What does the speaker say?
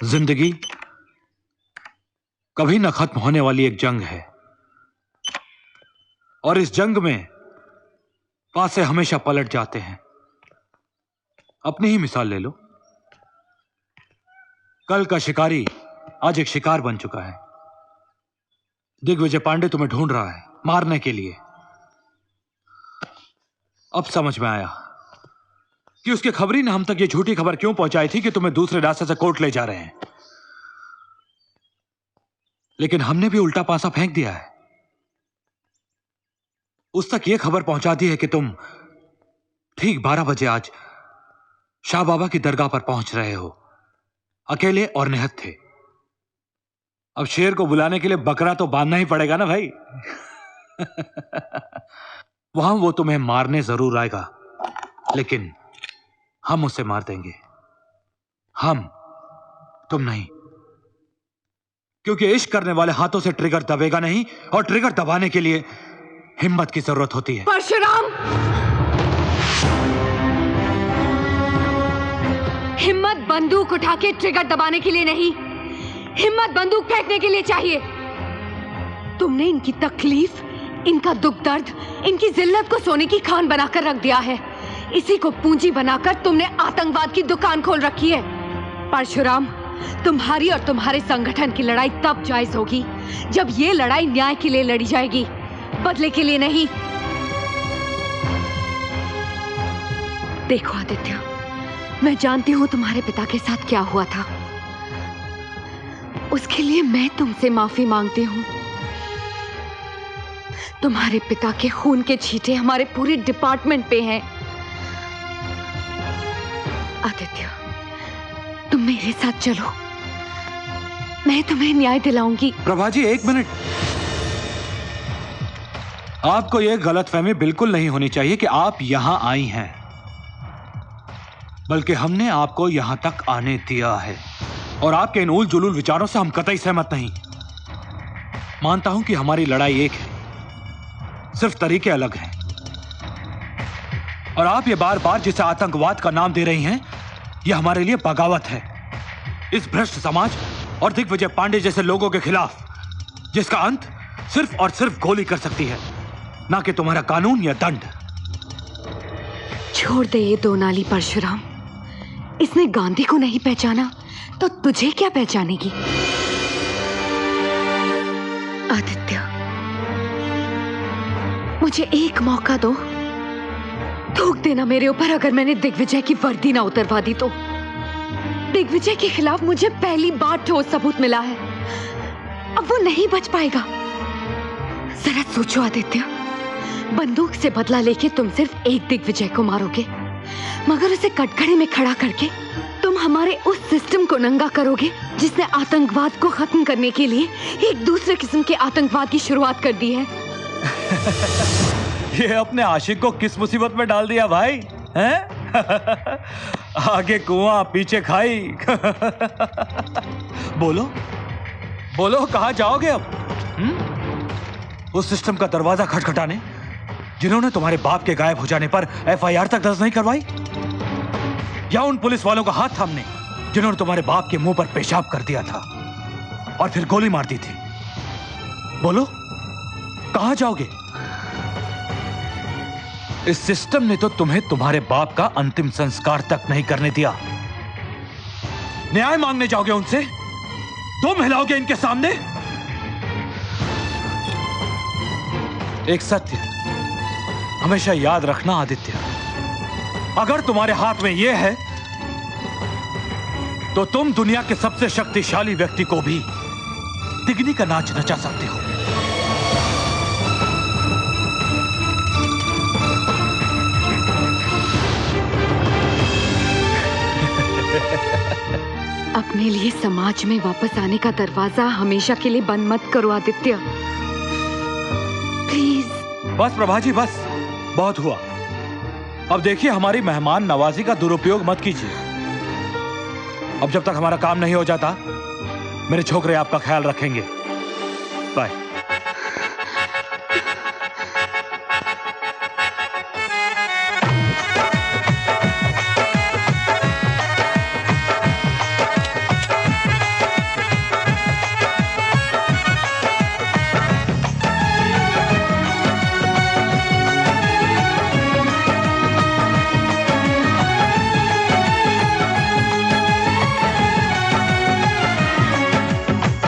जिंदगी कभी न खत्म होने वाली एक जंग है, और इस जंग में पासे हमेशा पलट जाते हैं। अपनी ही मिसाल ले लो। कल का शिकारी आज एक शिकार बन चुका है। दिग्विजय पांडे तुम्हें ढूंढ रहा है मारने के लिए। अब समझ में आया कि उसके खबरी ने हम तक ये झूठी खबर क्यों पहुंचाई थी कि तुम्हें दूसरे रास्ते से कोर्ट ले जा रहे हैं। लेकिन हमने भी उल्टा पासा फेंक दिया है। उस तक यह खबर पहुंचा दी है कि तुम ठीक 12 बजे आज शाह बाबा की दरगाह पर पहुंच रहे हो। अकेले और निहत्थे थे। अब शेर को बुलाने के लिए बकरा तो बांधना ही पड़ेगा ना भाई। वहां वो तुम्हें मारने जरूर आएगा, लेकिन हम उसे मार देंगे। हम, तुम नहीं। क्योंकि इश्क करने वाले हाथों से ट्रिगर दबेगा नहीं, और ट्रिगर दबाने के लिए हिम्मत की जरूरत होती है। परशुराम, हिम्मत बंदूक उठा के ट्रिगर दबाने के लिए नहीं, हिम्मत बंदूक फेंकने के लिए चाहिए। तुमने इनकी तकलीफ, इनका दुख दर्द, इनकी जिल्लत को सोने की खान बनाकर रख दिया है। इसी को पूंजी बनाकर तुमने आतंकवाद की दुकान खोल रखी है। परशुराम, तुम्हारी और तुम्हारे संगठन की लड़ाई तब जायज होगी जब ये लड़ाई न्याय के लिए लड़ी जाएगी, बदले के लिए नहीं। देखो आदित्य, मैं जानती हूं तुम्हारे पिता के साथ क्या हुआ था। उसके लिए मैं तुमसे माफी मांगती हूं। तुम्हारे पिता के खून के छींटे हमारे पूरे डिपार्टमेंट पे हैं। आदित्य, तुम मेरे साथ चलो, मैं तुम्हें न्याय दिलाऊंगी। प्रभा जी, एक मिनट। आपको यह गलतफहमी बिल्कुल नहीं होनी चाहिए कि आप यहां आई हैं, बल्कि हमने आपको यहां तक आने दिया है। और आपके इन उल जुलूल विचारों से हम कतई सहमत नहीं। मानता हूं कि हमारी लड़ाई एक है, सिर्फ तरीके अलग हैं। और आप ये बार बार जिसे आतंकवाद का नाम दे रही हैं, यह हमारे लिए बगावत है। इस भ्रष्ट समाज और दिग्विजय पांडे जैसे लोगों के खिलाफ, जिसका अंत सिर्फ और सिर्फ गोली कर सकती है, ना कि तुम्हारा कानून या दंड। छोड़ दे ये दो नाली परशुराम। इसने गांधी को नहीं पहचाना तो तुझे क्या पहचानेगी? आदित्य, मुझे एक मौका दो। थूक देना मेरे ऊपर अगर मैंने दिग्विजय की वर्दी ना उतरवा दी तो। दिग्विजय के खिलाफ मुझे पहली बार ठोस सबूत मिला है। अब वो नहीं बच पाएगा। जरा सोचो आदित्य, बंदूक से बदला लेके तुम सिर्फ एक दिग्विजय को मारोगे, मगर उसे कटघरे में खड़ा करके तुम हमारे उस सिस्टम को नंगा करोगे जिसने आतंकवाद को खत्म करने के लिए एक दूसरे किस्म के आतंकवाद की शुरुआत कर दी है। ये अपने आशिक को किस मुसीबत में डाल दिया भाई, हैं? आगे कुआं पीछे खाई। बोलो बोलो, कहां जाओगे अब? उस सिस्टम का दरवाजा खटखटाने जिन्होंने तुम्हारे बाप के गायब हो जाने पर FIR तक दर्ज नहीं करवाई, या उन पुलिस वालों का हाथ थामने जिन्होंने तुम्हारे बाप के मुंह पर पेशाब कर दिया था और फिर गोली मार दी थी? बोलो, कहां जाओगे? इस सिस्टम ने तो तुम्हें तुम्हारे बाप का अंतिम संस्कार तक नहीं करने दिया। न्याय मांगने जाओगे उनसे? तुम हिलाओगे इनके सामने? एक सत्य हमेशा याद रखना आदित्य, अगर तुम्हारे हाथ में यह है तो तुम दुनिया के सबसे शक्तिशाली व्यक्ति को भी तिगनी का नाच नचा सकते हो। अपने लिए समाज में वापस आने का दरवाजा हमेशा के लिए बंद मत करो आदित्य, प्लीज। बस प्रभा जी, बस बहुत हुआ। अब देखिए, हमारी मेहमान नवाजी का दुरुपयोग मत कीजिए। अब जब तक हमारा काम नहीं हो जाता, मेरे छोकरे आपका ख्याल रखेंगे। बाय।